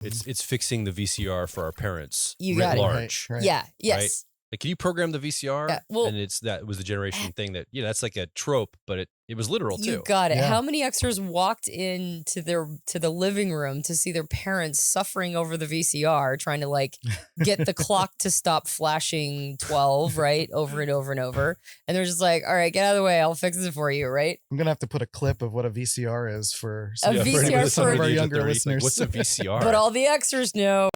It's fixing the VCR for our parents. You got it. Large. Right. Yeah. Yes. Right? Like, can you program the VCR? Yeah, well, and that was the generation thing that, that's like a trope, but it was literal too. You got it. Yeah. How many extras walked into the living room to see their parents suffering over the VCR, trying to like get the clock to stop flashing 12, right? Over and over and over. And they're just like, all right, get out of the way. I'll fix it for you, right? I'm going to have to put a clip of what a VCR is for A VCR some of our younger listeners. Like, what's a VCR? But all the extras know.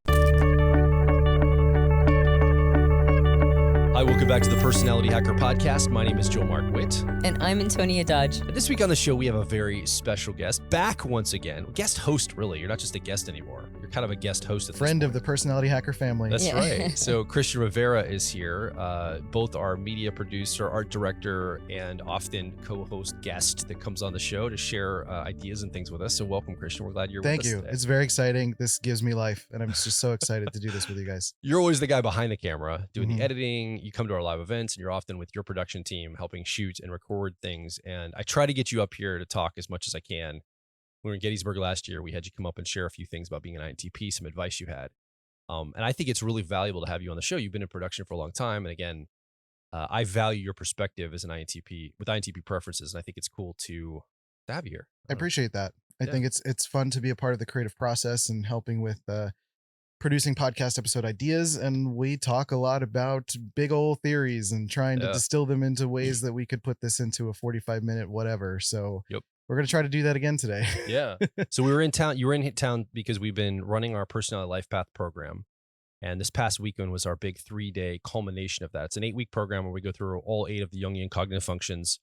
Hi, welcome back to the Personality Hacker Podcast. My name is Joe Mark Witt. And I'm Antonia Dodge. And this week on the show, we have a very special guest. Back once again. Guest host, really. You're not just a guest anymore. You're kind of a guest host at Friend of the Personality Hacker family. That's right. So Christian Rivera is here. Both our media producer, art director, and often co-host guest that comes on the show to share ideas and things with us. So welcome, Christian. We're glad you're with us today. It's very exciting. This gives me life, and I'm just so excited to do this with you guys. You're always the guy behind the camera doing the editing. You come to our live events, and you're often with your production team helping shoot and record things. And I try to get you up here to talk as much as I can. We were in Gettysburg last year. We had you come up and share a few things about being an INTP, some advice you had. And I think it's really valuable to have you on the show. You've been in production for a long time. And again, I value your perspective as an INTP with INTP preferences. And I think it's cool to have you here. I appreciate that. I think it's fun to be a part of the creative process and helping with producing podcast episode ideas. And we talk a lot about big old theories and trying to distill them into ways that we could put this into a 45-minute whatever. So we're going to try to do that again today. Yeah. So we were in town. You were in town because we've been running our Personality Life Path program. And this past weekend was our big 3-day culmination of that. It's an 8-week program where we go through all 8 of the Jungian cognitive functions.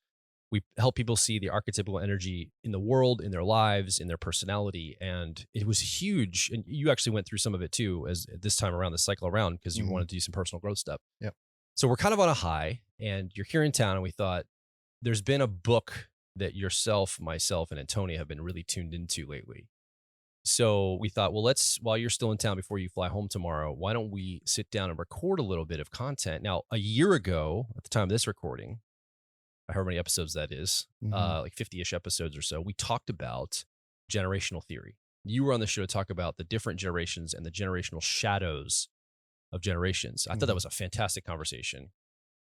We help people see the archetypal energy in the world, in their lives, in their personality. And it was huge. And you actually went through some of it too, as this time around, the cycle around, because you wanted to do some personal growth stuff. Yep. So we're kind of on a high, and you're here in town, and we thought there's been a book that yourself, myself, and Antonia have been really tuned into lately. So we thought, well, while you're still in town before you fly home tomorrow, why don't we sit down and record a little bit of content? Now, a year ago, at the time of this recording, however many episodes that is, like 50-ish episodes or so, we talked about generational theory. You were on the show to talk about the different generations and the generational shadows of generations. I thought that was a fantastic conversation.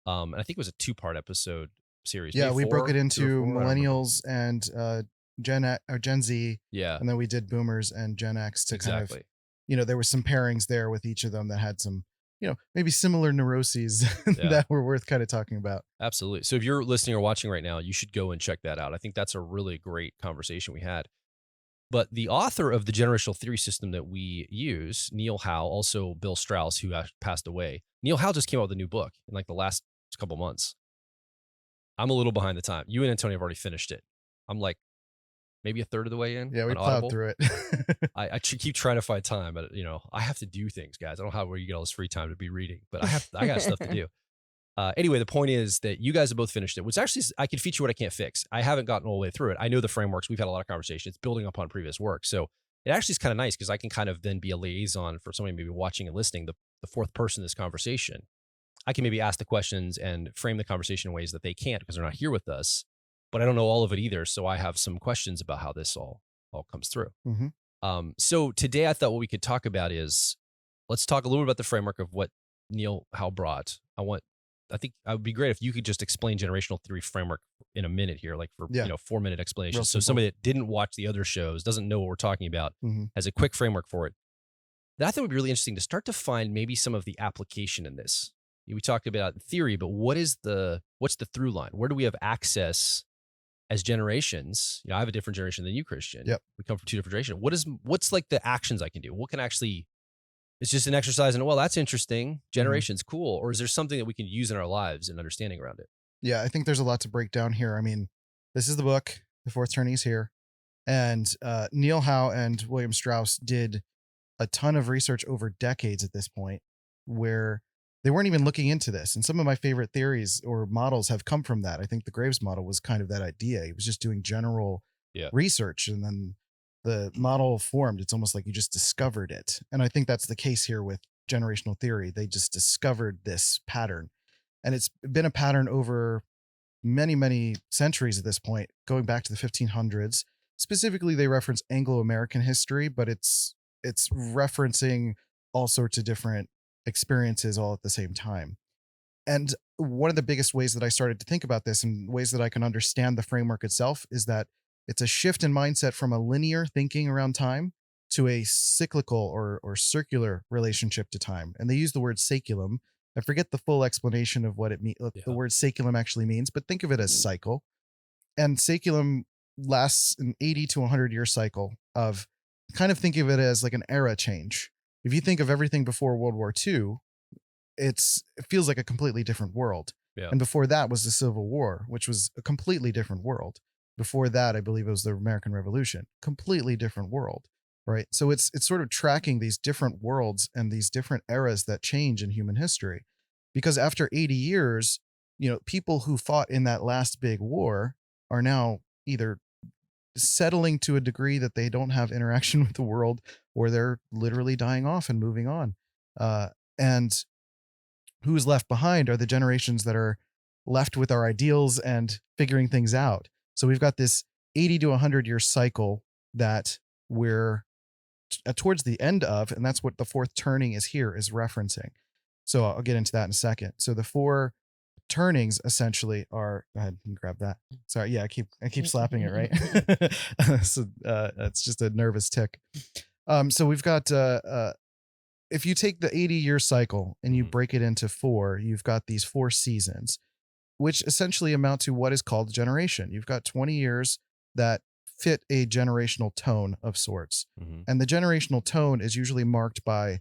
And I think it was a 2-part episode series. Yeah, we broke it into millennials and Gen Z. Yeah. And then we did boomers and Gen X to kind of, there were some pairings there with each of them that had some, maybe similar neuroses that were worth kind of talking about. Absolutely. So if you're listening or watching right now, you should go and check that out. I think that's a really great conversation we had. But the author of the generational theory system that we use, Neil Howe, also Bill Strauss, who passed away. Neil Howe just came out with a new book in like the last couple months. I'm a little behind the time. You and Antonia have already finished it. I'm like maybe a third of the way in. Yeah, we plowed through it. I keep trying to find time, but I have to do things, guys. I don't know where you get all this free time to be reading, but I got stuff to do. Anyway, the point is that you guys have both finished it, which actually I can feature what I can't fix. I haven't gotten all the way through it. I know the frameworks. We've had a lot of conversations. It's building upon previous work. So it actually is kind of nice because I can kind of then be a liaison for somebody maybe watching and listening, the fourth person in this conversation. I can maybe ask the questions and frame the conversation in ways that they can't because they're not here with us, but I don't know all of it either. So I have some questions about how this all comes through. So today I thought what we could talk about is, let's talk a little bit about the framework of what Neil Howe brought. I think it would be great if you could just explain generational theory framework in a minute here, like for 4-minute explanation. So somebody that didn't watch the other shows, doesn't know what we're talking about, has a quick framework for it. That I thought would be really interesting to start to find maybe some of the application in this. We talked about theory, but what's the through line? Where do we have access as generations? I have a different generation than you, Christian. Yep. We come from 2 different generations. What's like the actions I can do? What can actually, it's just an exercise and, well, that's interesting. Generations, cool. Or is there something that we can use in our lives and understanding around it? Yeah, I think there's a lot to break down here. I mean, this is the book, The Fourth Turning is Here. And Neil Howe and William Strauss did a ton of research over decades at this point where they weren't even looking into this. And some of my favorite theories or models have come from that. I think the Graves model was kind of that idea. He was just doing general research, and then the model formed. It's almost like you just discovered it. And I think that's the case here with generational theory. They just discovered this pattern. And it's been a pattern over many, many centuries at this point, going back to the 1500s. Specifically, they reference Anglo-American history, but it's it's referencing all sorts of different experiences all at the same time. And one of the biggest ways that I started to think about this and ways that I can understand the framework itself is that it's a shift in mindset from a linear thinking around time to a cyclical or circular relationship to time. And they use the word saculum. I forget the full explanation of what the word saculum actually means, but think of it as cycle. And saculum lasts an 80 to 100 year cycle of, kind of think of it as like an era change. If you think of everything before World War II, it feels like a completely different world. Yeah. And before that was the Civil War, which was a completely different world. Before that, I believe it was the American Revolution, completely different world, right? So it's sort of tracking these different worlds and these different eras that change in human history. Because after 80 years, people who fought in that last big war are now either settling to a degree that they don't have interaction with the world, or they're literally dying off and moving on. And who's left behind are the generations that are left with our ideals and figuring things out. So we've got this 80 to 100 year cycle that we're towards the end of, and that's what the fourth turning is referencing. So I'll get into that in a second. So the 4 turnings essentially are, go ahead and grab that. Sorry. Yeah. I keep slapping it, right? So it's just a nervous tick. So we've got, if you take the 80-year cycle and you break it into 4, you've got these 4 seasons, which essentially amount to what is called generation. You've got 20 years that fit a generational tone of sorts. And the generational tone is usually marked by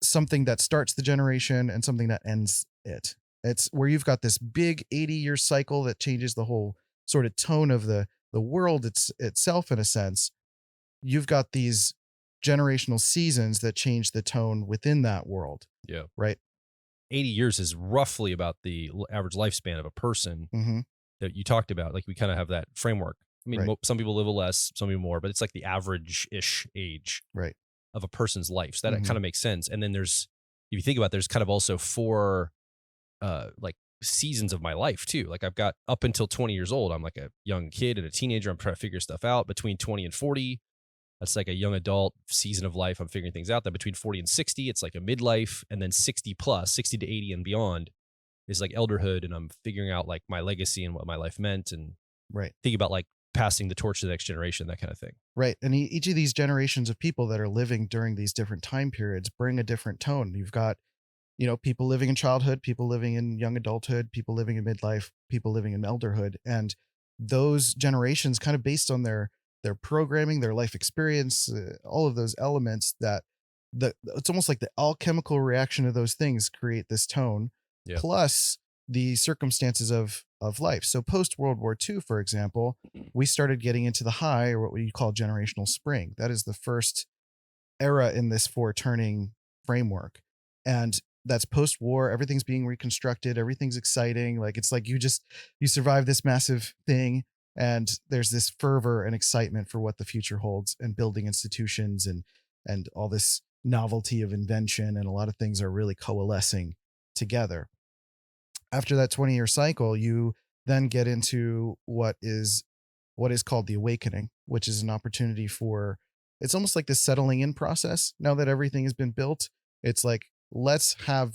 something that starts the generation and something that ends it. It's where you've got this big 80-year cycle that changes the whole sort of tone of the world itself, in a sense. You've got these generational seasons that change the tone within that world. Yeah. Right. 80 years is roughly about the average lifespan of a person that you talked about. Like, we kind of have that framework. I mean, some people live a less, some people more, but it's like the average-ish age of a person's life. So that kind of makes sense. And then if you think about it, there's kind of also 4 like seasons of my life too. Like, I've got up until 20 years old, I'm like a young kid and a teenager. I'm trying to figure stuff out. Between 20 and 40, that's like a young adult season of life. I'm figuring things out. Then between 40 and 60, it's like a midlife. And then 60 plus, 60 to 80 and beyond is like elderhood. And I'm figuring out like my legacy and what my life meant, and thinking about like passing the torch to the next generation, that kind of thing. Right. And each of these generations of people that are living during these different time periods bring a different tone. You've got, people living in childhood, people living in young adulthood, people living in midlife, people living in elderhood. And those generations, kind of based on their programming, their life experience, all of those elements, that it's almost like the alchemical reaction of those things create this tone, plus the circumstances of life. So post World War II, for example, we started getting into the high, or what we call generational spring. That is the first era in this 4 turning framework. And that's post-war. Everything's being reconstructed. Everything's exciting. Like, it's like you survive this massive thing, and there's this fervor and excitement for what the future holds, and building institutions and all this novelty of invention, and a lot of things are really coalescing together. After that 20-year cycle, you then get into what is called the awakening, which is an opportunity for, it's almost like this settling in process. Now that everything has been built, it's like, let's have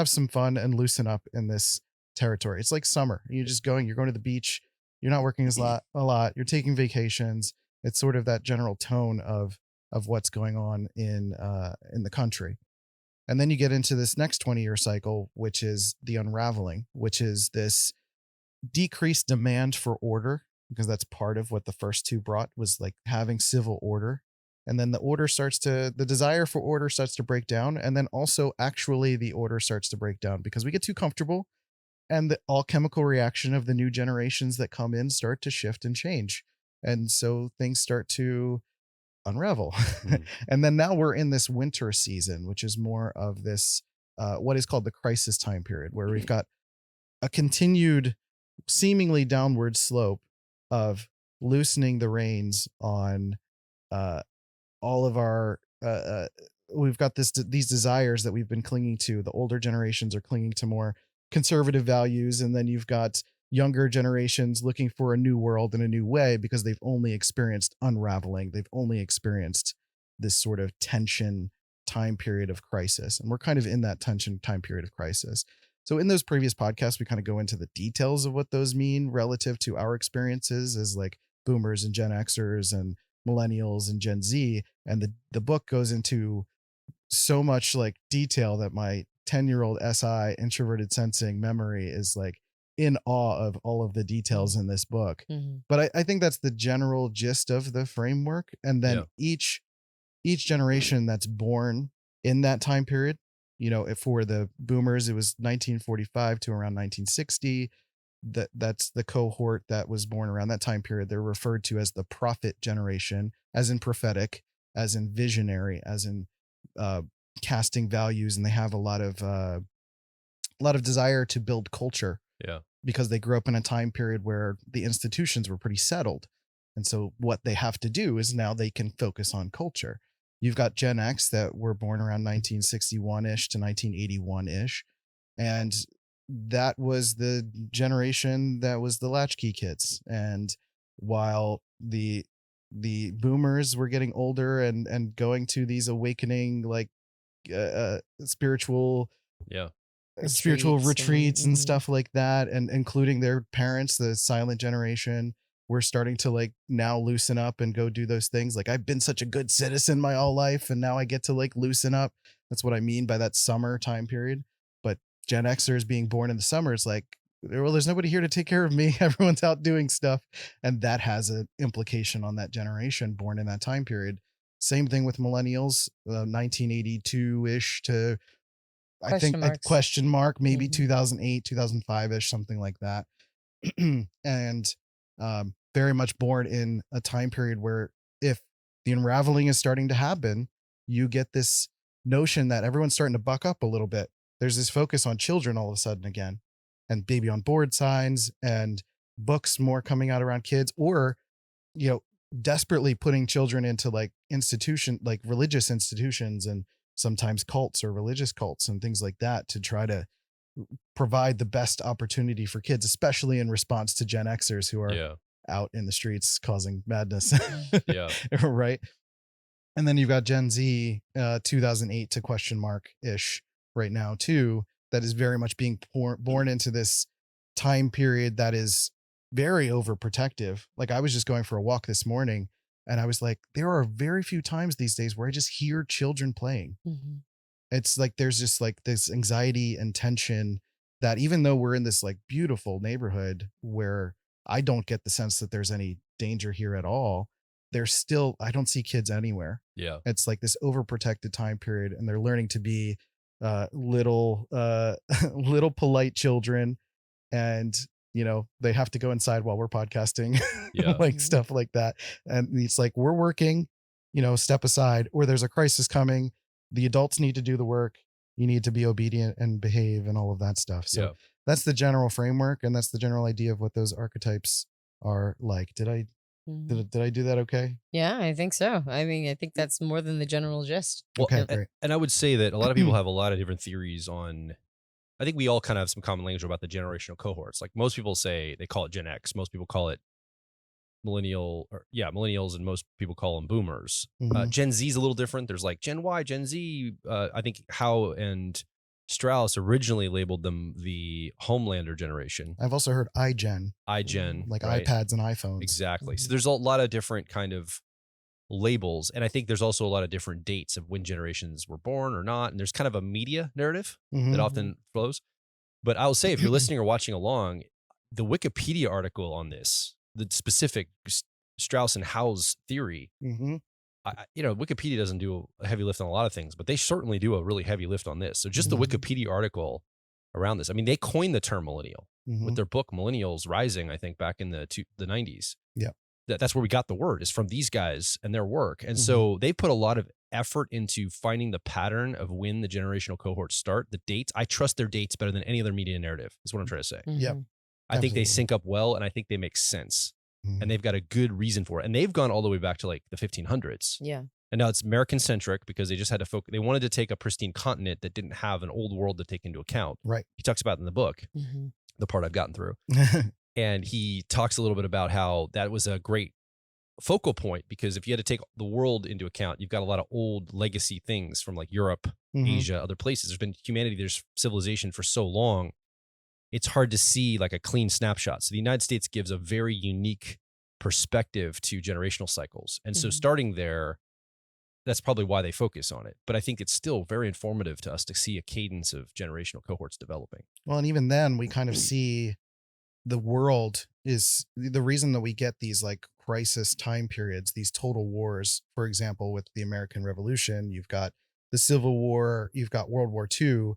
some fun and loosen up in this territory. It's like summer. You're going to the beach. You're not working a lot. You're taking vacations. It's sort of that general tone of what's going on in the country. And then you get into this next 20-year cycle, which is the unraveling, which is this decreased demand for order, because that's part of what the first 2 brought, was like having civil order. And then the desire for order starts to break down. And then also actually the order starts to break down because we get too comfortable, and the alchemical reaction of the new generations that come in start to shift and change. And so things start to unravel. And then now we're in this winter season, which is more of this, what is called the crisis time period, where we've got a continued seemingly downward slope of loosening the reins on, all of our, we've got these desires that we've been clinging to. The older generations are clinging to more conservative values. And then you've got younger generations looking for a new world in a new way, because they've only experienced unraveling. They've only experienced this sort of tension time period of crisis. And we're kind of in that tension time period of crisis. So in those previous podcasts, we kind of go into the details of what those mean relative to our experiences as like boomers and Gen Xers and millennials and Gen Z. And the book goes into so much like detail that my 10-year-old SI introverted sensing memory is like in awe of all of the details in this book. But I think that's the general gist of the framework. And then each generation that's born in that time period, you know, for the boomers, it was 1945 to around 1960. That's the cohort that was born around that time period. They're referred to as the prophet generation, as in prophetic, as in visionary, as in casting values, and they have a lot of desire to build culture. Yeah. Because they grew up in a time period where the institutions were pretty settled. And so what they have to do is now they can focus on culture. You've got Gen X that were born around 1961-ish to 1981-ish. And that was the generation that was the latchkey kids. And while the boomers were getting older and going to these awakening, like spiritual retreats and stuff like that, and including their parents, the silent generation, we're starting to like now loosen up and go do those things. Like, I've been such a good citizen my whole life, and now I get to like loosen up. That's what I mean by that summer time period. But Gen Xers being born in the summer, it's like, well, there's nobody here to take care of me. Everyone's out doing stuff. And that has an implication on that generation born in that time period. Same thing with millennials, 1982-ish to question mark, maybe 2008, 2005-ish, something like that. And very much born in a time period where if the unraveling is starting to happen, you get this notion that everyone's starting to buck up a little bit. There's this focus on children all of a sudden again, and baby on board signs and books more coming out around kids, or, you know, desperately putting children into like religious institutions and sometimes cults or religious cults and things like that to try to provide the best opportunity for kids, especially in response to Gen Xers who are out in the streets causing madness. Right. And then you've got Gen Z, 2008 to question mark ish right now too, that is very much being born into this time period that is very overprotective. Like, I was just going for a walk this morning, and I was like, there are very few times these days where I just hear children playing. It's like, there's just like this anxiety and tension that even though we're in this like beautiful neighborhood where I don't get the sense that there's any danger here at all, there's still, I don't see kids anywhere. Yeah. It's like this overprotected time period, and they're learning to be little polite children. And, you know, they have to go inside while we're podcasting, like stuff like that. And it's like, we're working, you know, step aside, or there's a crisis coming. The adults need to do the work. You need to be obedient and behave and all of that stuff. So that's the general framework. And that's the general idea of what those archetypes are like. Did I do that okay? Yeah, I think so. I mean, I think that's more than the general gist. Well, okay, great. And I would say that a lot of people have a lot of different theories on, I think we all kind of have some common language about the generational cohorts. Like, most people say they call it Gen X. Most people call it millennials, and most people call them boomers. Gen Z is a little different. There's like Gen Y, Gen Z. I think Howe and Strauss originally labeled them the Homelander generation. I've also heard iGen, like right? iPads and iPhones. Exactly. So there's a lot of different kind of labels, and I think there's also a lot of different dates of when generations were born or not. And there's kind of a media narrative that often flows. But I'll say, if you're listening or watching along, the Wikipedia article on this, the specific Strauss and Howe's theory, Wikipedia doesn't do a heavy lift on a lot of things, but they certainly do a really heavy lift on this. So just the Wikipedia article around this, I mean, they coined the term millennial with their book Millennials Rising, I think back in the 90s. Yeah. That's where we got the word, is from these guys and their work. And so they put a lot of effort into finding the pattern of when the generational cohorts start, the dates. I trust their dates better than any other media narrative, is what I'm trying to say. Yeah. I think they sync up well, and I think they make sense. And they've got a good reason for it. And they've gone all the way back to like the 1500s. Yeah. And now it's American centric, because they just had to focus. They wanted to take a pristine continent that didn't have an old world to take into account. Right. He talks about it in the book, the part I've gotten through. And he talks a little bit about how that was a great focal point, because if you had to take the world into account, you've got a lot of old legacy things from like Europe, Asia, other places. There's been humanity, there's civilization for so long. It's hard to see like a clean snapshot. So the United States gives a very unique perspective to generational cycles. And so starting there, that's probably why they focus on it. But I think it's still very informative to us to see a cadence of generational cohorts developing. Well, and even then we kind of see the world is the reason that we get these like crisis time periods, these total wars. For example, with the American Revolution, you've got the Civil War, you've got World War II,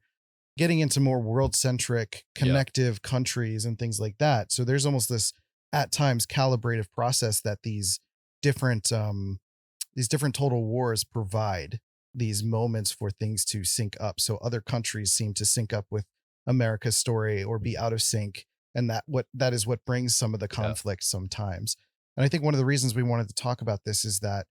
getting into more world-centric, connective countries and things like that. So there's almost this, at times, calibrative process that these different total wars provide these moments for things to sync up. So other countries seem to sync up with America's story or be out of sync. And that is what brings some of the conflict sometimes. And I think one of the reasons we wanted to talk about this is that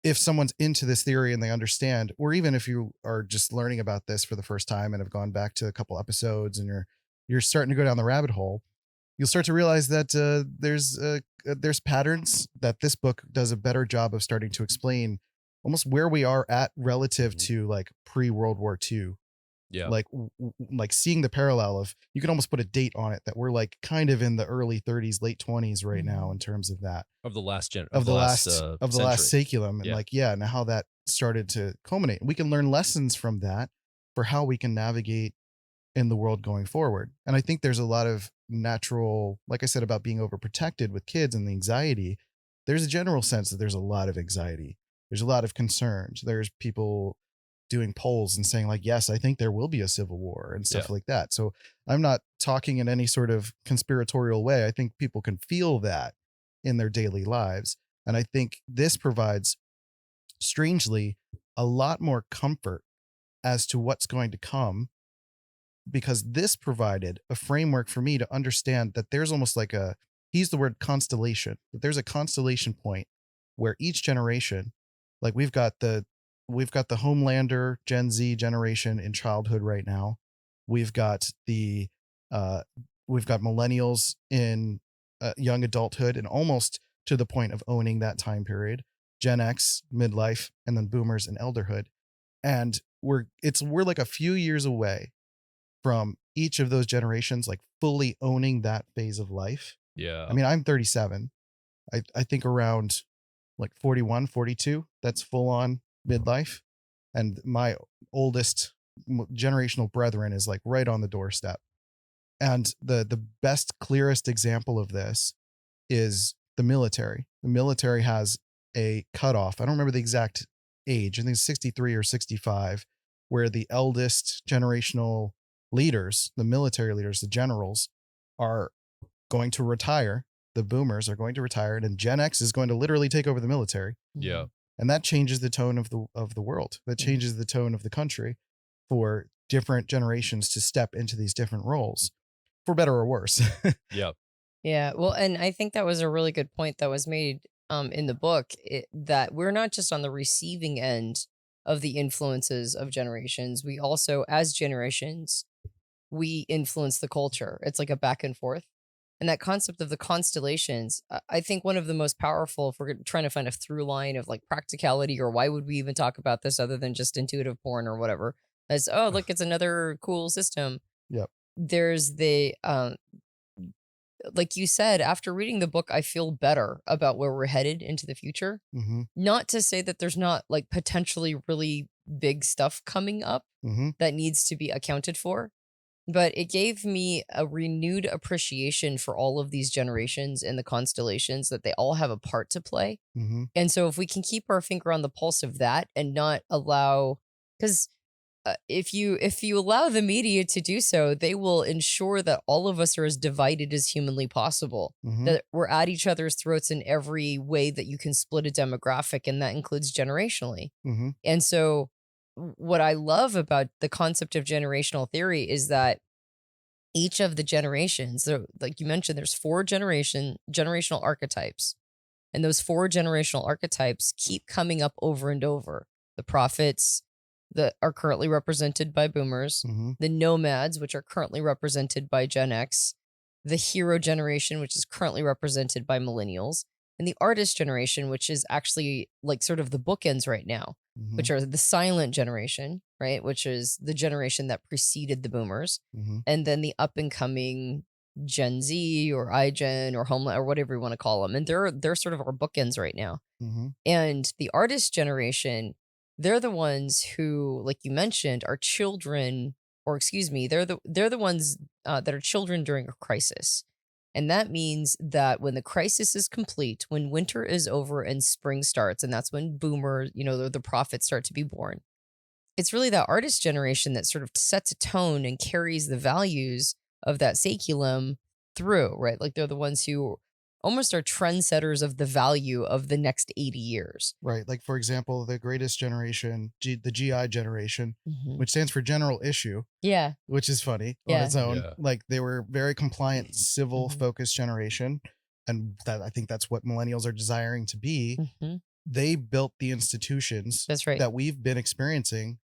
if someone's into this theory and they understand, or even if you are just learning about this for the first time and have gone back to a couple episodes and you're starting to go down the rabbit hole, you'll start to realize that there's patterns that this book does a better job of starting to explain almost where we are at relative to like pre-World War II. Yeah. Like seeing the parallel of, you can almost put a date on it that we're like kind of in the early 30s, late 20s right now in terms of that. Of the last last saculum. And and how that started to culminate. We can learn lessons from that for how we can navigate in the world going forward. And I think there's a lot of natural, like I said, about being overprotected with kids and the anxiety. There's a general sense that there's a lot of anxiety. There's a lot of concerns. There's people doing polls and saying like, yes, I think there will be a civil war and stuff like that. So I'm not talking in any sort of conspiratorial way. I think people can feel that in their daily lives. And I think this provides, strangely, a lot more comfort as to what's going to come, because this provided a framework for me to understand that there's almost like he used the word constellation, that there's a constellation point where each generation, like we've got the Homelander Gen Z generation in childhood right now. We've got millennials in young adulthood and almost to the point of owning that time period. Gen X, midlife, and then boomers and elderhood. And we're like a few years away from each of those generations like fully owning that phase of life. Yeah. I mean, I'm 37. I think around like 41, 42, that's full on midlife, and my oldest generational brethren is like right on the doorstep. And the best, clearest example of this is the military. The military has a cutoff. I don't remember the exact age. I think it's 63 or 65, where the eldest generational leaders, the military leaders, the generals, are going to retire. The boomers are going to retire, and Gen X is going to literally take over the military. Yeah. And that changes the tone of the world. That changes the tone of the country for different generations to step into these different roles, for better or worse. Yeah. Yeah. Well, and I think that was a really good point that was made in the book, that we're not just on the receiving end of the influences of generations. We also, as generations, we influence the culture. It's like a back and forth. And that concept of the constellations, I think one of the most powerful, if we're trying to find a through line of like practicality, or why would we even talk about this other than just intuitive porn or whatever, as, oh, look, it's another cool system. Yep. There's the, like you said, after reading the book, I feel better about where we're headed into the future. Mm-hmm. Not to say that there's not like potentially really big stuff coming up that needs to be accounted for. But it gave me a renewed appreciation for all of these generations and the constellations, that they all have a part to play. Mm-hmm. And so if we can keep our finger on the pulse of that and not allow, because if you allow the media to do so, they will ensure that all of us are as divided as humanly possible, that we're at each other's throats in every way that you can split a demographic, and that includes generationally. And so what I love about the concept of generational theory is that each of the generations, like you mentioned, there's 4 generational archetypes. And those 4 generational archetypes keep coming up over and over. The prophets that are currently represented by boomers, the nomads, which are currently represented by Gen X, the hero generation, which is currently represented by millennials, and the artist generation, which is actually like sort of the bookends right now, Mhm. which are the silent generation, right? Which is the generation that preceded the boomers. Mhm. And then the up and coming Gen Z or iGen or Homeland or whatever you want to call them. And they're sort of our bookends right now. Mhm. And the artist generation, they're the ones who, like you mentioned, are children, or excuse me, they're the ones that are children during a crisis. And that means that when the crisis is complete, when winter is over and spring starts, and that's when boomers, the prophets start to be born. It's really that artist generation that sort of sets a tone and carries the values of that saculum through, right? Like they're the ones who almost are trendsetters of the value of the next 80 years. Right. Like, for example, the greatest generation, the GI generation, Mhm. which stands for general issue, Yeah. which is funny on Yeah. its own. Yeah. Like, they were very compliant, civil Mhm. focused generation. And that I think that's what millennials are desiring to be. Mhm. They built the institutions That's right. that we've been experiencing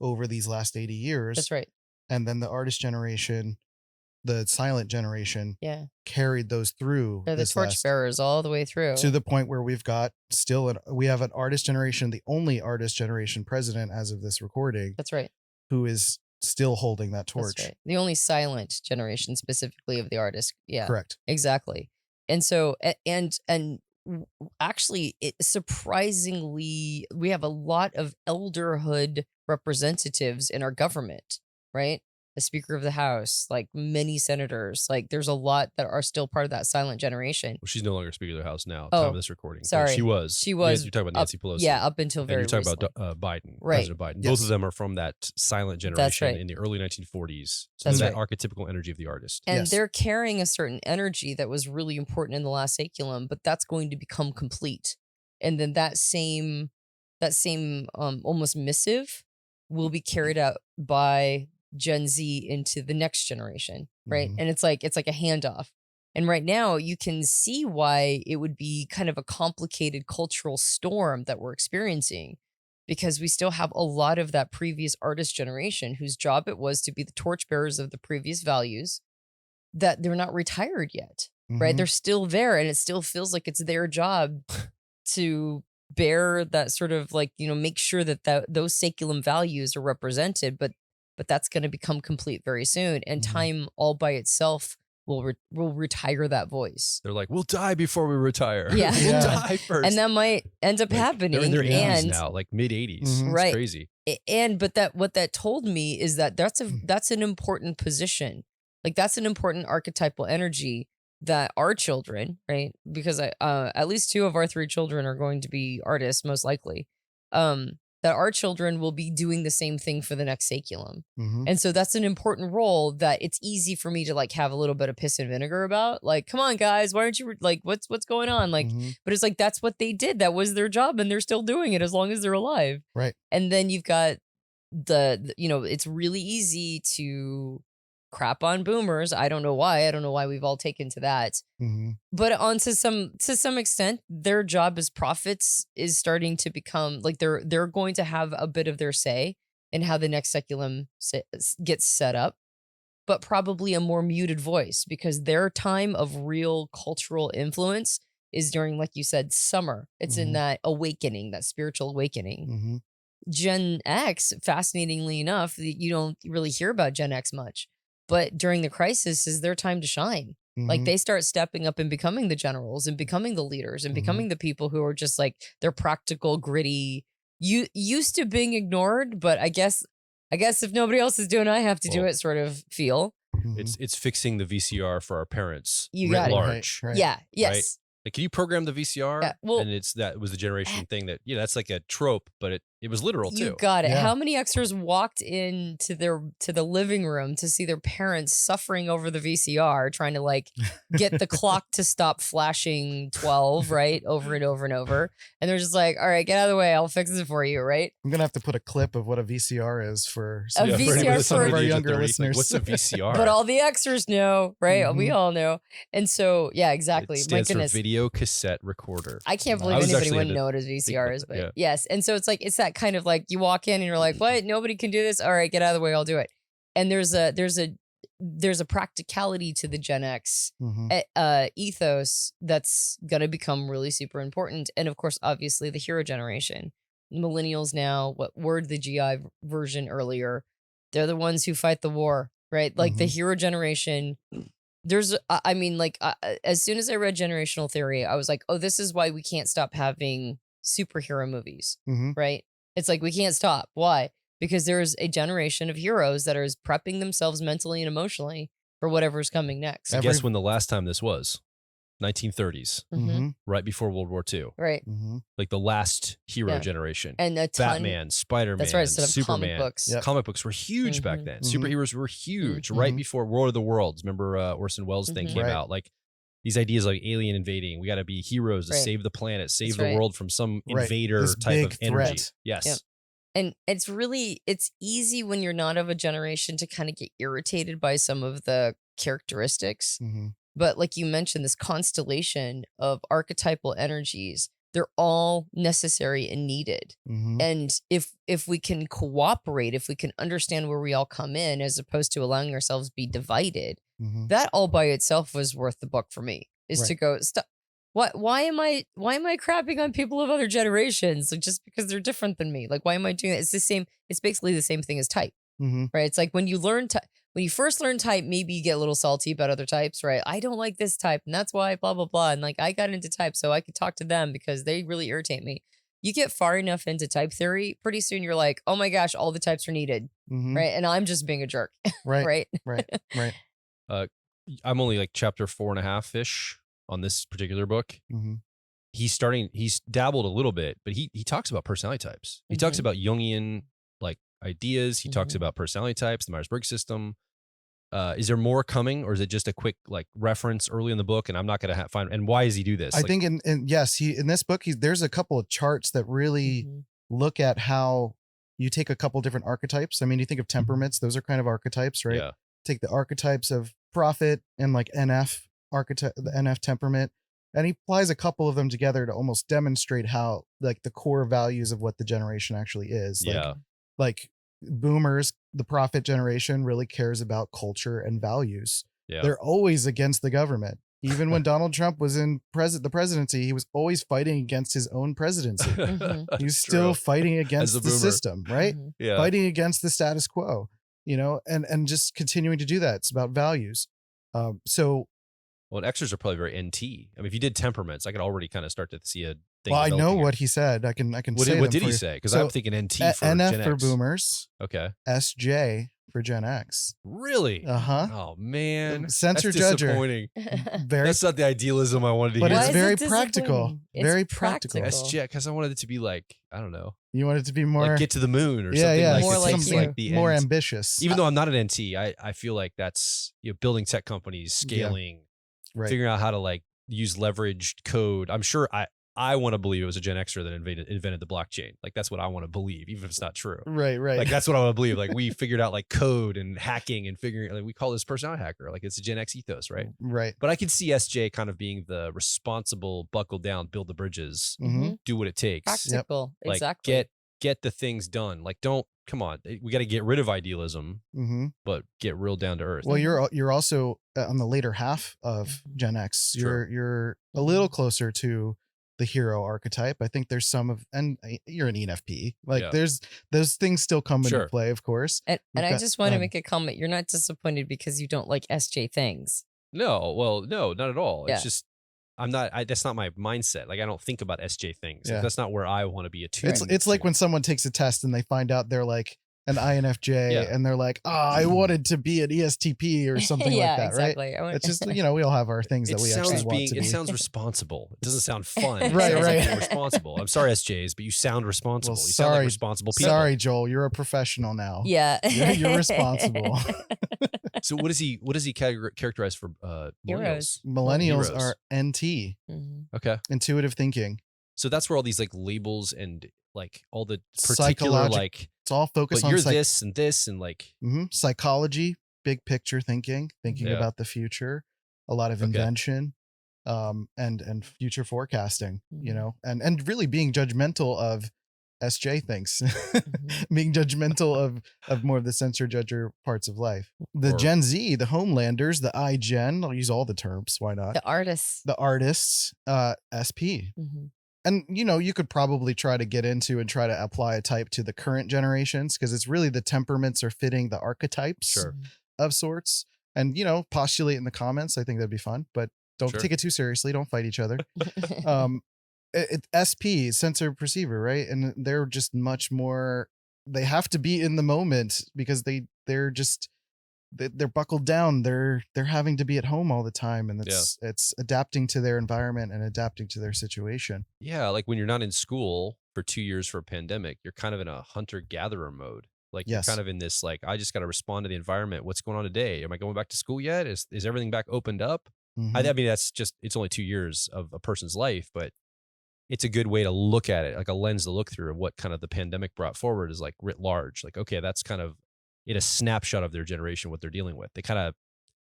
over these last 80 years. That's right. And then the artist generation, the silent generation, Yeah. carried those through They're the this torch bearers all the way through. to the point where we've got we have an artist generation, the only artist generation president as of this recording, That's right. who is still holding that torch. That's right. The only silent generation specifically of the artist. Yeah. Correct. Exactly. And so actually surprisingly we have a lot of elderhood representatives in our government, right? The Speaker of the House, like many senators, like there's a lot that are still part of that silent generation. Well, she's no longer Speaker of the House now. Oh, Time of this recording. But sorry. she was. She was You're talking about Nancy Pelosi. Yeah, up until And very you're talking recently. about Biden, Right. President Biden. Yes. Both of them are from that silent generation right. in the early 1940s. So That's that right. archetypical energy of the artist. And Yes. they're carrying a certain energy that was really important in the last saculum, but that's going to become complete. And then that same almost missive will be carried out by Gen Z into the next generation, right? Mhm. And it's like a handoff. And right now you can see why it would be kind of a complicated cultural storm that we're experiencing, because we still have a lot of that previous artist generation whose job it was to be the torchbearers of the previous values, that they're not retired yet, right? Mhm. They're still there, and it still feels like it's their job to bear that sort of like, make sure that those saculum values are represented, but that's going to become complete very soon, and Mhm. time all by itself will retire that voice. They're like, we'll die before we retire. Yeah. We'll Yeah. die first. And that might end up Like, happening. They're in their 80s and now, like mid 80s. Mhm. It's Right. crazy. But what that told me is that that's an important position. Like that's an important archetypal energy that our children, right? Because at least 2 of our 3 children are going to be artists, most likely. That our children will be doing the same thing for the next saculum. Mhm. And so that's an important role that it's easy for me to like have a little bit of piss and vinegar about. Like, come on, guys, why aren't you like, what's going on? Like, Mhm. but it's like, that's what they did. That was their job, and they're still doing it as long as they're alive. Right. And then you've got it's really easy to crap on boomers. I don't know why we've all taken to that. Mhm. But to some extent, their job as prophets is starting to become like they're going to have a bit of their say in how the next saculum gets set up, but probably a more muted voice, because their time of real cultural influence is during, like you said, summer. It's in Mhm. that awakening, that spiritual awakening. Mhm. Gen X, fascinatingly enough, you don't really hear about Gen X much, but during the crisis is their time to shine. Like Mhm. they start stepping up and becoming the generals and becoming the leaders and Mhm. becoming the people who are just like they're practical, gritty. You used to being ignored, but I guess if nobody else is doing it, I have to do Well, it sort of feel. Mhm. It's fixing the VCR for our parents You writ got it. large. Right. Yeah. Yes. Like, can you program the VCR? Yeah, well- and that was the generation thing that, that's like a trope, but it was literal too. You got it. Yeah. How many Xers walked into the living room to see their parents suffering over the VCR, trying to like get the clock to stop flashing 12, right? Over and over and over. And they're just like, all right, get out of the way. I'll fix it for you, right? I'm gonna have to put a clip of what a VCR is for A some, Yeah, for VCR anybody that's for- under of the our age of younger 30, like, listeners. what's a VCR? But all the Xers know, right? We Mhm. all know. And so, yeah, exactly. It My stands for goodness. video cassette recorder. I can't I believe was anybody actually wouldn't into know what a VCR is, that, but yeah. yes. And so it's that kind of like you walk in and you're like, what? Nobody can do this? All right, get out of the way. I'll do it. And there's a there's a practicality to the Gen X Mhm. ethos that's going to become really super important. And of course, obviously, the hero generation. Millennials now, what word the GI version earlier, they're the ones who fight the war, right? Like the Mhm. hero generation. There's, I mean, like, as soon as I read generational theory, I was like, oh, this is why we can't stop having superhero movies, Mhm. right? It's like, we can't stop. Why? Because there's a generation of heroes that are prepping themselves mentally and emotionally for whatever's coming next. So guess Every- when the last time this was? 1930s, Mhm. right before World War II. Right. Mhm. Like the last hero Yeah. generation. And a ton. Batman, Spider-Man, That's right. Instead of Superman. comic books. Yep. Comic books were huge back Mhm. then. Mhm. Superheroes were huge Mhm. right before War of the Worlds. Remember Orson Welles thing Mhm. came Right. out? Like these ideas like alien invading. We got to be heroes to Right. save the planet, save That's the right. world from some Right. invader This type big of energy. threat. Yes. Yep. And it's easy when you're not of a generation to kind of get irritated by some of the characteristics. Mhm. But like you mentioned, this constellation of archetypal energies, they're all necessary and needed. Mhm. And if we can cooperate, if we can understand where we all come in, as opposed to allowing ourselves be divided, Mhm. that all by itself was worth the book for me. Is to Right. go stop. Why am I crapping on people of other generations? Like, just because they're different than me? Like, why am I doing that? It's the same. It's basically the same thing as type, Mhm. right? It's like when you when you first learn type, maybe you get a little salty about other types, right? I don't like this type, and that's why blah blah blah. And like, I got into type so I could talk to them because they really irritate me. You get far enough into type theory, pretty soon you're like, oh my gosh, all the types are needed, Mhm. right? And I'm just being a jerk, Right. right? Right. Right. I'm only like chapter 4.5-ish on this particular book. Mhm. He's dabbled a little bit, but he talks about personality types. He talks Mhm. about Jungian like ideas. He talks Mhm. about personality types, the Myers-Briggs system. Is there more coming, or is it just a quick like reference early in the book? And I'm not going to find. And why does he do this? I Like, think in yes, in this book, there's a couple of charts that really Mhm. look at how you take a couple different archetypes. I mean, you think of temperaments; those are kind of archetypes, right? yeah, Take the archetypes of prophet and like NF archetype, the NF temperament, and he applies a couple of them together to almost demonstrate how like the core values of what the generation actually is. yeah, Like boomers, the prophet generation really cares about culture and values. yeah. They're always against the government. Even when Donald Trump was in the presidency, he was always fighting against his own presidency. Mhm. He was still fighting against a the boomer. system, right? Mhm. Yeah, Fighting against the status quo, and just continuing to do that. It's about values. So, well, and Xers are probably very NT. I mean, if you did temperaments, I could already kind of start to see a thing. well, I know developing here. what he said. I can What say did, what them did for he you. say? Because So, I'm thinking NT for NF Gen for X. boomers, Okay, SJ for Gen X. really? Uh-huh. Oh man, Censor that's judger. disappointing. Very, That's not the idealism I wanted to but hear. it's Why is very it practical. disappointing? It's Very practical. practical. SJ, because I wanted it to be like, I don't know, You want it to be more like get to the moon or yeah, something yeah, like More it like takes you. like the more end. ambitious. Even though I'm not an NT, I feel like that's building tech companies, scaling, right. figuring out how to like use leveraged code. I'm sure I want to believe it was a Gen Xer that invented the blockchain. Like that's what I want to believe, even if it's not true. Right. Like that's what I want to believe. Like we figured out like code and hacking and figuring, like we call this personality hacker. Like it's a Gen X ethos, right? Right. But I could see SJ kind of being the responsible, buckle down, build the bridges, Mm-hmm. do what it takes. Practical. Like Exactly. get the things done. Like come on. We got to get rid of idealism, Mm-hmm. but get real down to earth. Well, you're also on the later half of Mhm. Gen X. True. You're a little Mhm. closer to the hero archetype. I think there's some of, and you're an ENFP. Like Yeah. there's those things still come into Sure. play, of course. And You've I got- just want go to ahead. make a comment. You're not disappointed because you don't like SJ things. No, well, no, not at all. Yeah. It's just that's not my mindset. Like I don't think about SJ things. Like, Yeah. that's not where I want to be attuned. It's like to. when someone takes a test and they find out they're like an INFJ Yeah. and they're like, I wanted to be an ESTP or something yeah, like that, exactly. right? It's just, we all have our things it that we actually sounds want to be. it sounds responsible. It doesn't sound fun. It Right, sounds right. Like you're responsible. I'm sorry, SJs, but you sound responsible. Well, You sound like sorry. responsible people. Sorry, Joel, you're a professional now. Yeah. You're responsible. So what does he characterize for Heroes. Millennials Heroes. are NT, Mhm. Okay. intuitive thinking. So that's where all these like labels and like all the particular Psychologic- like It's all focused but on you're this and like psychology, big picture thinking Yeah. about the future, a lot of Okay. invention, and future forecasting, Mhm. and really being judgmental of SJ thinks, Mm-hmm. being judgmental of more of the censor judger parts of life. The Or- Gen Z, the Homelanders, the iGen, I'll use all the terms, why not? The artists. The artists, SP. Mm-hmm. And, you know, you could probably try to get into and try to apply a type to the current generations because it's really the temperaments are fitting the archetypes Sure. of sorts. And, you know, postulate in the comments. I think that'd be fun, but don't Sure. take it too seriously. Don't fight each other. SP, sensor perceiver, right? And they're just much more, they have to be in the moment because they're buckled down. They're having to be at home all the time. And it's adapting to their environment and adapting to their situation. Yeah, like when you're not in school for 2 years for a pandemic, you're kind of in a hunter-gatherer mode. Like Yes. you're kind of in this, like, I just got to respond to the environment. What's going on today? Am I going back to school yet? Is everything back opened up? Mhm. I mean, it's only 2 years of a person's life, but it's a good way to look at it, like a lens to look through of what kind of the pandemic brought forward is like writ large. Like, okay, that's kind of in a snapshot of their generation, what they're dealing with. They kind of,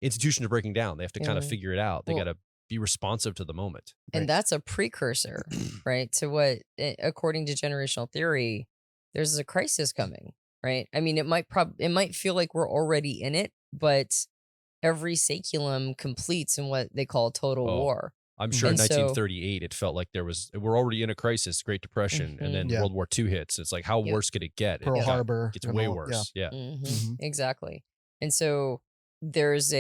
institutions are breaking down. They have to kind of Mhm. figure it out. They Well- got to be responsive to the moment. Right. And that's a precursor, right, to what, according to generational theory, there's a crisis coming, right? I mean, it might feel like we're already in it, but every saculum completes in what they call total Oh. war. I'm sure in And so- 1938, it felt like we're already in a crisis, Great Depression, and then Yeah. World War II hits. It's like, how Yep. worse could it get? Pearl It Harbor. gets and way all- worse. Yeah. Mhm. Exactly. And so there's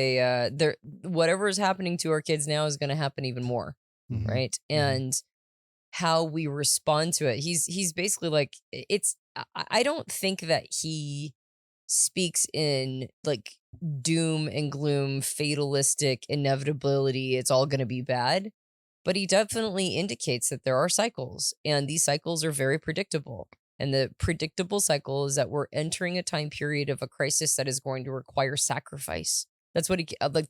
whatever is happening to our kids now is going to happen even more. Mhm. Right. And how we respond to it. He's basically like, I don't think that he speaks in like doom and gloom, fatalistic inevitability. It's all going to be bad. But he definitely indicates that there are cycles, and these cycles are very predictable. And the predictable cycle is that we're entering a time period of a crisis that is going to require sacrifice. That's what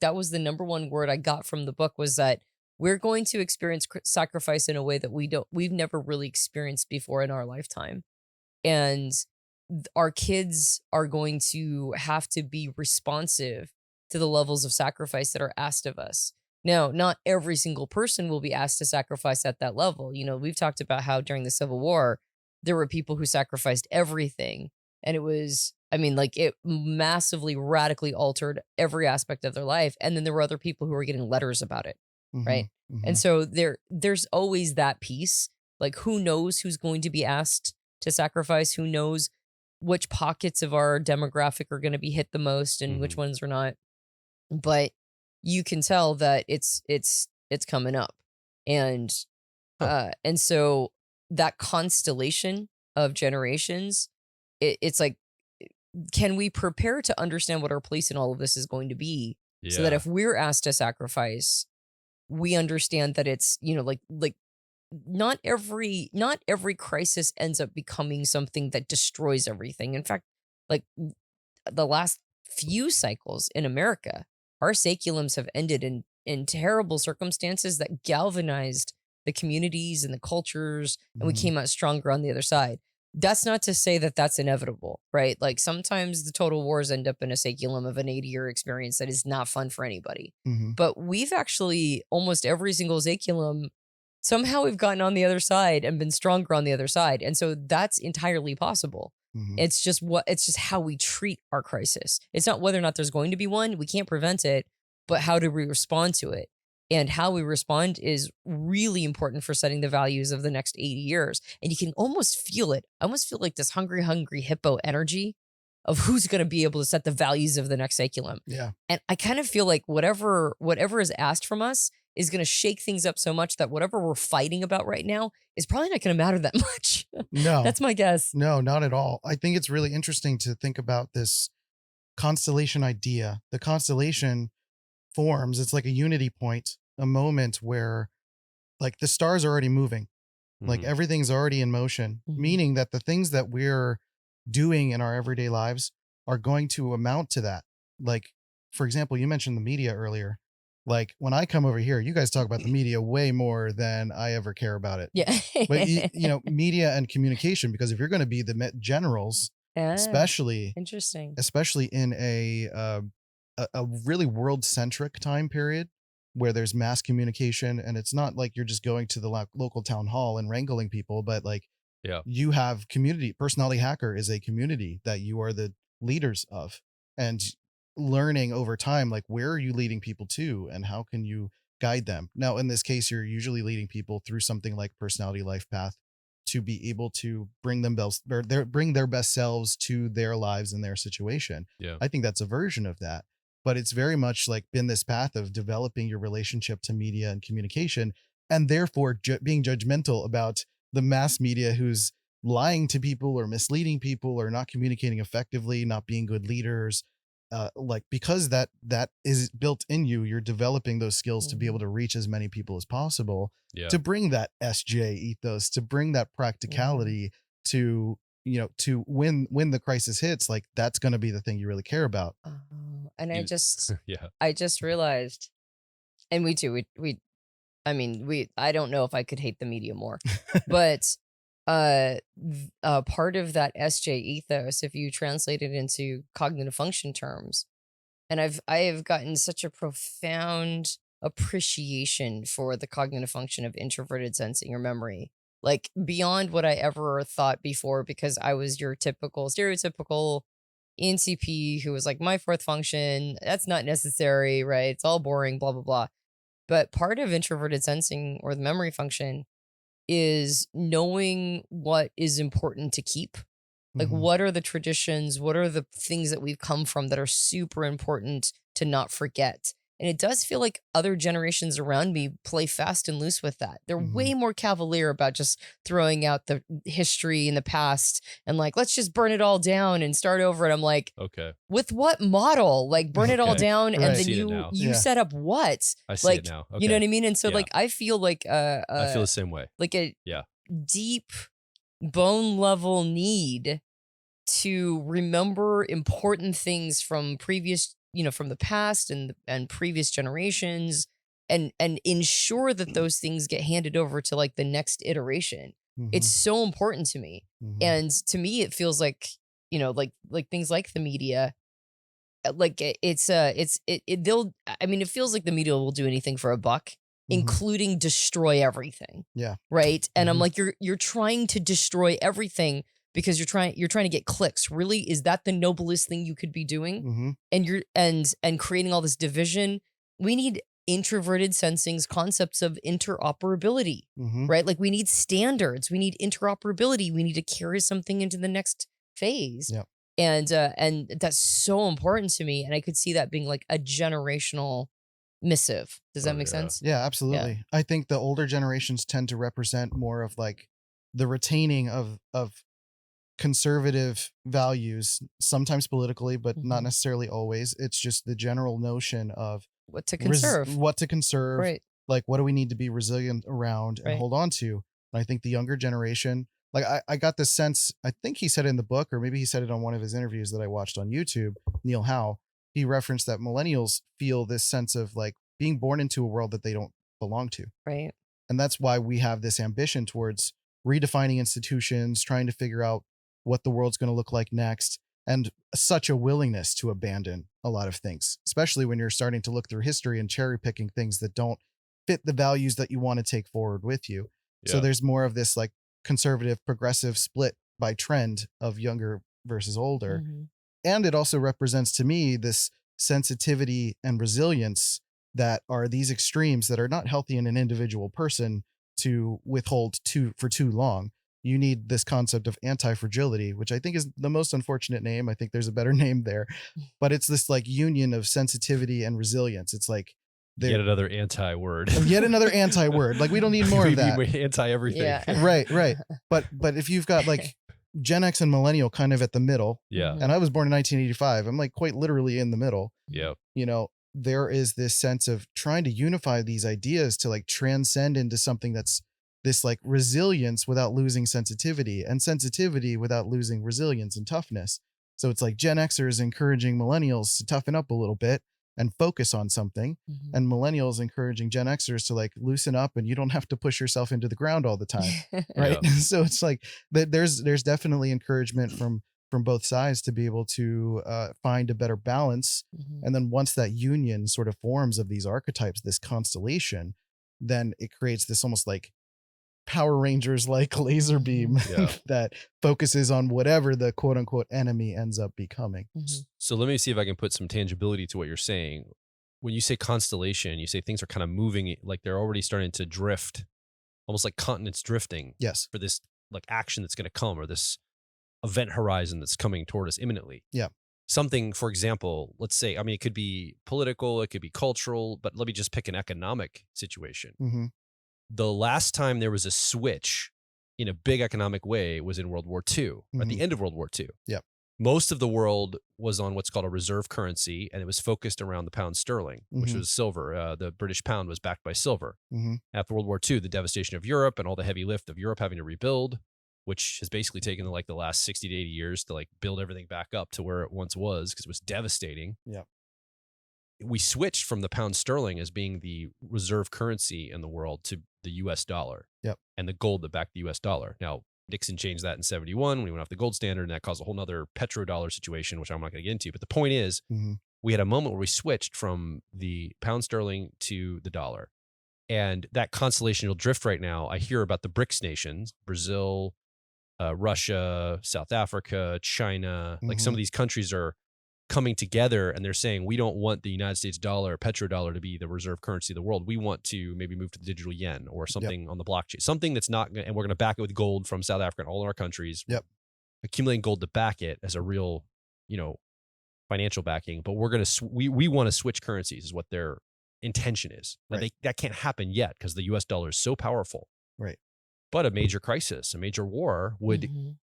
that was the number one word I got from the book, was that we're going to experience sacrifice in a way that we've never really experienced before in our lifetime. And our kids are going to have to be responsive to the levels of sacrifice that are asked of us. Now, not every single person will be asked to sacrifice at that level. You know, we've talked about how during the Civil War, there were people who sacrificed everything. And it was, I mean, like it massively, radically altered every aspect of their life. And then there were other people who were getting letters about it. Mhm. Right. Mhm. And so there's always that piece. Like, who knows who's going to be asked to sacrifice? Who knows which pockets of our demographic are going to be hit the most and which ones are not? But you can tell that it's coming up. And and so that constellation of generations, it's like, can we prepare to understand what our place in all of this is going to be, so that Yeah. if we're asked to sacrifice, we understand that it's, you know, like not every crisis ends up becoming something that destroys everything. In fact, like the last few cycles in America, our saculums have ended in terrible circumstances that galvanized the communities and the cultures, and we Mhm. came out stronger on the other side. That's not to say that that's inevitable, right? Like sometimes the total wars end up in a saculum of an 80-year experience that is not fun for anybody. Mhm. But we've actually, almost every single saculum, somehow we've gotten on the other side and been stronger on the other side. And so that's entirely possible. Mhm. It's just how we treat our crisis. It's not whether or not there's going to be one. We can't prevent it, but how do we respond to it? And how we respond is really important for setting the values of the next 80 years. And you can almost feel it. I almost feel like this hungry hippo energy of who's going to be able to set the values of the next saculum. Yeah. And I kind of feel like whatever is asked from us is going to shake things up so much that whatever we're fighting about right now is probably not going to matter that much. No. That's my guess. No, not at all. I think it's really interesting to think about this constellation idea. The constellation forms, it's like a unity point, a moment where like the stars are already moving, like Mhm. everything's already in motion, Mhm. meaning that the things that we're doing in our everyday lives are going to amount to that. Like, for example, you mentioned the media earlier. Like when I come over here, you guys talk about the media way more than I ever care about it. Yeah. But you know, media and communication, because if you're going to be the generals, Ah, especially interesting. in a really world centric time period where there's mass communication, and it's not like you're just going to the local town hall and wrangling people, but like Yeah. You have community. Personality hacker is a community that you are the leaders of, and learning over time, like, where are you leading people to and how can you guide them? Now, in this case, you're usually leading people through something like personality life path to be able to bring them bring their best selves to their lives and their situation. Yeah. I think that's a version of that, but it's very much like been this path of developing your relationship to media and communication, and therefore being judgmental about the mass media who's lying to people or misleading people or not communicating effectively, not being good leaders. Like, because that is built in you, you're developing those skills to be able to reach as many people as possible, Yeah. to bring that SJ ethos, to bring that practicality, to, you know, to when the crisis hits, like, that's going to be the thing you really care about. And I Yeah. just realized, and we too, I mean, I don't know if I could hate the media more, but part of that SJ ethos, if you translate it into cognitive function terms, and I have gotten such a profound appreciation for the cognitive function of introverted sensing or memory, like beyond what I ever thought before, because I was your typical stereotypical ENTP who was like, my fourth function, that's not necessary, right? It's all boring, blah blah blah. But part of introverted sensing or the memory function is knowing what is important to keep. Like, Mhm. what are the traditions? What are the things that we've come from that are super important to not forget? And it does feel like other generations around me play fast and loose with that. They're Mhm. way more cavalier about just throwing out the history in the past and like, let's just burn it all down and start over. And I'm like, Okay. with what model? Like, burn it all Okay. down and Right. then See it you now. you Yeah. set up what? I see Like, it now. you know Okay. what I mean? And so Yeah. like I feel like I feel the same way. like a Yeah. deep bone level need to remember important things from previous, from the past and previous generations, and ensure that those things get handed over to like the next iteration. It's Mhm. so important to me. Mhm. And to me it feels like, like things like the media, like they'll, I mean, it feels like the media will do anything for a buck, Mhm. including destroy everything. Yeah. Right. And I'm Mhm. like, you're trying to destroy everything because you're trying to get clicks. Really? Is that the noblest thing you could be doing? Mhm. And you're and creating all this division. We need introverted sensing's concepts of interoperability, Mhm. right? Like, we need standards, we need interoperability, we need to carry something into the next phase. Yeah. And that's so important to me. And I could see that being like a generational missive. Does that Oh, make yeah. sense? Yeah, absolutely. I think the older generations tend to represent more of like the retaining of conservative values, sometimes politically, but not Mhm. necessarily always. It's just the general notion of What to conserve. what to conserve, Right. like, what do we need to be resilient around and Right. hold on to. And I think the younger generation, like, I got this sense, I think he said it in the book, or maybe he said it on one of his interviews that I watched on YouTube, Neil Howe. He referenced that millennials feel this sense of like being born into a world that they don't belong to. Right. And that's why we have this ambition towards redefining institutions, trying to figure out what the world's going to look like next, and such a willingness to abandon a lot of things, especially when you're starting to look through history and cherry picking things that don't fit the values that you want to take forward with you. So Yeah. there's more of this like conservative, progressive split by trend of younger versus older. Mhm. And it also represents to me this sensitivity and resilience that are these extremes that are not healthy in an individual person to withhold for too long. You need this concept of anti-fragility, which I think is the most unfortunate name. I think there's a better name there, but it's this like union of sensitivity and resilience. It's like Yet another anti word. yet another anti-word. Like, we don't need more of that. Anti everything. Yeah. Right. But if you've got like Gen X and millennial kind of at the middle, Yeah. and I was born in 1985, I'm like quite literally in the middle. Yeah. There is this sense of trying to unify these ideas to like transcend into something that's this like resilience without losing sensitivity, and sensitivity without losing resilience and toughness. So it's like Gen Xers encouraging millennials to toughen up a little bit and focus on something, Mhm. and millennials encouraging Gen Xers to like loosen up, and you don't have to push yourself into the ground all the time. Right. Yeah. So it's like there's definitely encouragement from both sides to be able to find a better balance. Mhm. And then once that union sort of forms of these archetypes, this constellation, then it creates this almost like Power Rangers like laser beam Yeah. that focuses on whatever the quote unquote enemy ends up becoming. So let me see if I can put some tangibility to what you're saying. When you say constellation, you say things are kind of moving, like they're already starting to drift, almost like continents drifting Yes. for this like action that's going to come, or this event horizon that's coming toward us imminently. Yeah. Something, for example, let's say, I mean, it could be political, it could be cultural, but let me just pick an economic situation. Mm-hmm. The last time there was a switch in a big economic way was in World War II, at the end of World War II. Yep. Most of the world was on what's called a reserve currency, and it was focused around the pound sterling, which was silver. The British pound was backed by silver. After World War II, the devastation of Europe and all the heavy lift of Europe having to rebuild, which has basically taken like the last 60 to 80 years to like build everything back up to where it once was, because it was devastating. Yeah. We switched from the pound sterling as being the reserve currency in the world to the US dollar. Yep. And the gold that backed the US dollar. Now, Nixon changed that in 71 when he went off the gold standard, and that caused a whole nother petrodollar situation, which I'm not going to get into. But the point is, we had a moment where we switched from the pound sterling to the dollar. And that constellational drift right now, I hear about the BRICS nations, Brazil, Russia, South Africa, China, like some of these countries are coming together and they're saying, we don't want the United States dollar, petrodollar, to be the reserve currency of the world. We want to maybe move to the digital yen or something on the blockchain, something that's not, and we're going to back it with gold from South Africa and all of our countries. Accumulating gold to back it as a real, financial backing. But we're going to, we want to switch currencies is what their intention is. Now that can't happen yet because the US dollar is so powerful. Right. But a major crisis, a major war would,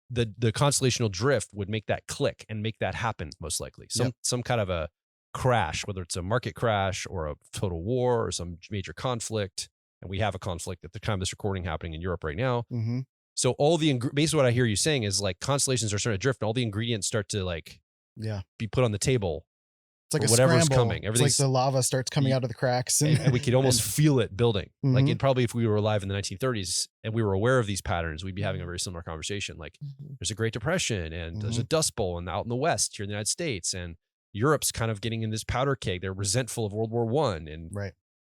the constellational drift would make that click and make that happen, most likely. Some kind of a crash, whether it's a market crash or a total war or some major conflict. And we have a conflict at the time of this recording happening in Europe right now. So all the, basically what I hear you saying is like constellations are starting to drift and all the ingredients start to like be put on the table. It's like a whatever's scramble. coming. It's like the lava starts coming out of the cracks. And we could almost feel it building. Like it probably, if we were alive in the 1930s and we were aware of these patterns, we'd be having a very similar conversation. Like there's a Great Depression and there's a Dust Bowl and out in the West here in the United States, and Europe's kind of getting in this powder keg. They're resentful of World War I. And,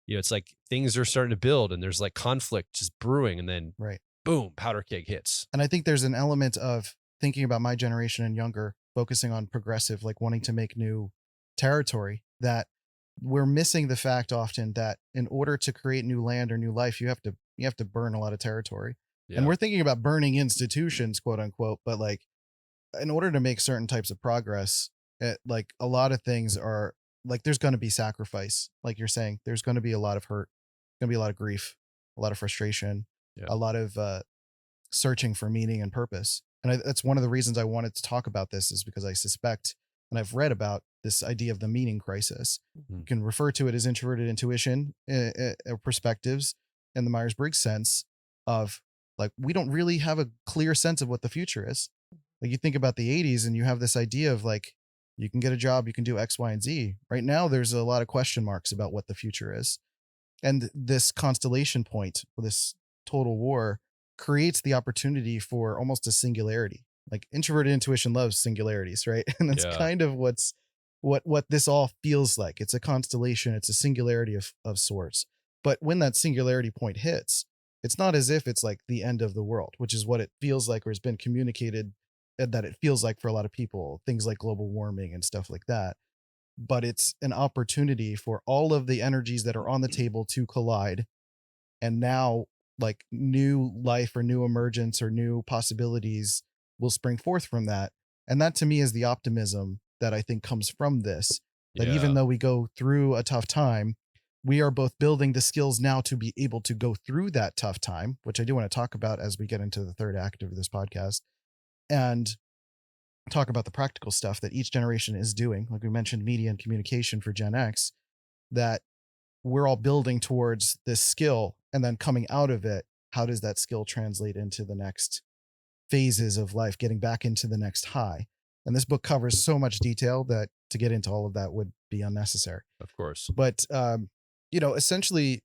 it's like things are starting to build and there's like conflict just brewing, and then boom, powder keg hits. And I think there's an element of thinking about my generation and younger, focusing on progressive, like wanting to make new territory, that we're missing the fact often that in order to create new land or new life, you have to burn a lot of territory. And we're thinking about burning institutions, quote unquote, but like in order to make certain types of progress, like a lot of things are like, there's going to be sacrifice. Like you're saying, there's going to be a lot of hurt, going to be a lot of grief, a lot of frustration, a lot of searching for meaning and purpose. And that's one of the reasons I wanted to talk about this, is because I suspect, and I've read about this idea of the meaning crisis. You can refer to it as introverted intuition perspectives in the Myers-Briggs sense of like, we don't really have a clear sense of what the future is. Like you think about the 80s and you have this idea of like, you can get a job, you can do X, Y, and Z. Right now, there's a lot of question marks about what the future is. And this constellation point, this total war, creates the opportunity for almost a singularity. Like introverted intuition loves singularities, right? And that's kind of what this all feels like. It's a constellation, it's a singularity of sorts. But when that singularity point hits, it's not as if it's like the end of the world, which is what it feels like, or has been communicated that it feels like for a lot of people, things like global warming and stuff like that. But it's an opportunity for all of the energies that are on the table to collide. And now like new life or new emergence or new possibilities will spring forth from that. And that to me is the optimism that I think comes from this, that even though we go through a tough time, we are both building the skills now to be able to go through that tough time, which I do want to talk about as we get into the third act of this podcast, and talk about the practical stuff that each generation is doing. Like we mentioned, media and communication for Gen X, that we're all building towards this skill, and then coming out of it, how does that skill translate into the next phases of life, getting back into the next high? And this book covers so much detail that to get into all of that would be unnecessary. Of course. But, essentially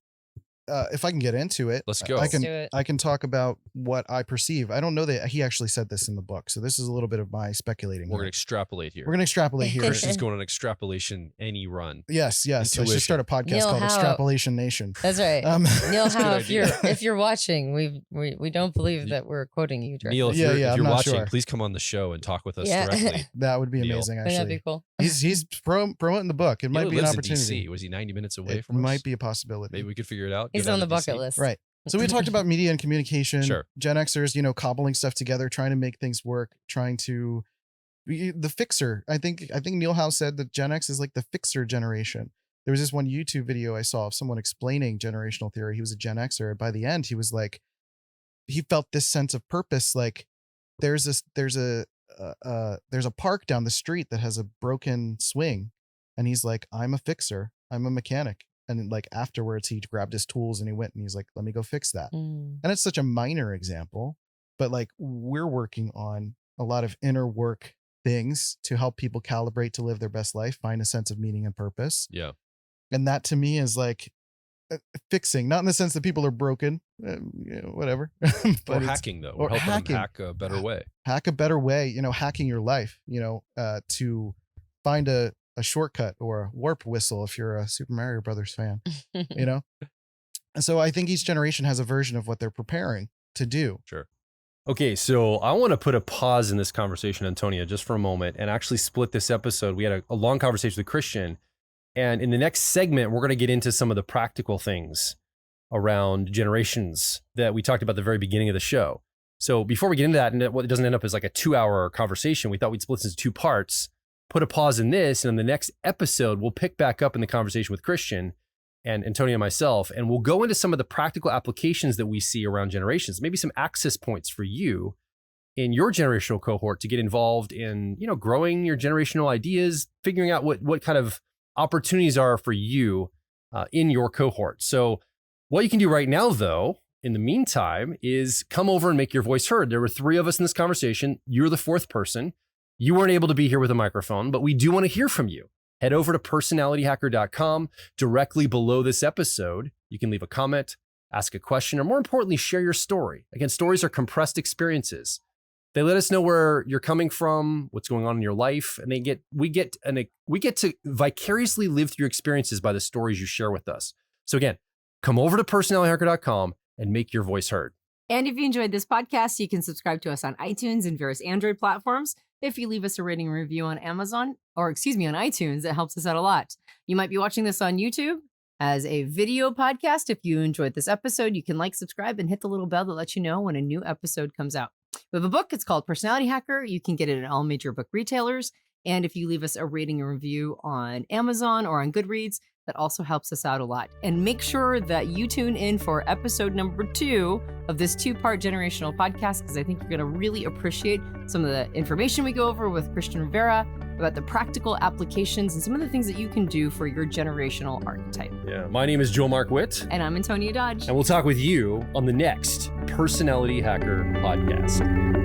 if I can get into it, Let's go. I Let's can do it. I can talk about what I perceive. I don't know that he actually said this in the book, so this is a little bit of my speculating. We're here. going to extrapolate here. We're gonna extrapolate here. Christian's going on extrapolation any run. Yes. I should Intuition. start a podcast Neil called Howe. Extrapolation Nation. That's right. Neil That's a good Howe, idea. if you're watching, we don't believe that we're quoting you directly. Neil, if Yeah, you're, yeah, if I'm you're not watching, sure. please come on the show and talk with us Yeah. directly. That would be Neil. amazing. Wouldn't that Actually, be cool? he's promoting the book. It might Neil be an lives in opportunity. DC. Was he 90 minutes away It from us? might be a possibility. Maybe we could figure it out. He's Go on down the to DC. bucket list. Right. So we talked about media and communication. Sure. Gen Xers, cobbling stuff together, trying to make things work, trying to be the fixer. I think Neil Howe said that Gen X is like the fixer generation. There was this one YouTube video I saw of someone explaining generational theory. He was a Gen Xer. And by the end, he was like, he felt this sense of purpose. Like there's a park down the street that has a broken swing. And he's like, I'm a fixer. I'm a mechanic. And like afterwards, he grabbed his tools and he went and he's like, let me go fix that. Mm. And it's such a minor example, but like we're working on a lot of inner work things to help people calibrate to live their best life, find a sense of meaning and purpose. Yeah. And that to me is like fixing, not in the sense that people are broken, whatever. Or but it's hacking, though. or We're helping hacking. them hack a better way. hack a better way, hacking your life, to find a shortcut or a warp whistle if you're a Super Mario Brothers fan, And so I think each generation has a version of what they're preparing to do. Sure. Okay, so I want to put a pause in this conversation, Antonia, just for a moment and actually split this episode. We had a long conversation with Christian, and in the next segment, we're going to get into some of the practical things around generations that we talked about at the very beginning of the show. So before we get into that, and it doesn't end up as like a 2-hour conversation, we thought we'd split this into 2 parts, put a pause in this, and in the next episode, we'll pick back up in the conversation with Christian and Antonia and myself, and we'll go into some of the practical applications that we see around generations, maybe some access points for you in your generational cohort to get involved in, growing your generational ideas, figuring out what kind of opportunities are for you in your cohort. So what you can do right now, though, in the meantime, is come over and make your voice heard. There were 3 of us in this conversation. You're the 4th person. You weren't able to be here with a microphone, but we do want to hear from you. Head over to personalityhacker.com. Directly below this episode, you can leave a comment, ask a question, or more importantly, share your story. Again, stories are compressed experiences. They let us know where you're coming from, what's going on in your life, and we get to vicariously live through your experiences by the stories you share with us. So again, come over to personalityhacker.com and make your voice heard. And if you enjoyed this podcast, you can subscribe to us on iTunes and various Android platforms. If you leave us a rating and review on on iTunes, it helps us out a lot. You might be watching this on YouTube as a video podcast. If you enjoyed this episode, you can subscribe, and hit the little bell that lets you know when a new episode comes out. We have a book. It's called Personality Hacker. You can get it at all major book retailers. And if you leave us a rating and review on Amazon or on Goodreads, that also helps us out a lot. And make sure that you tune in for episode number 2 of this 2-part generational podcast, because I think you're going to really appreciate some of the information we go over with Christian Rivera about the practical applications and some of the things that you can do for your generational archetype. Yeah, my name is Joel Mark Witt, And I'm Antonia Dodge. and we'll talk with you on the next Personality Hacker podcast.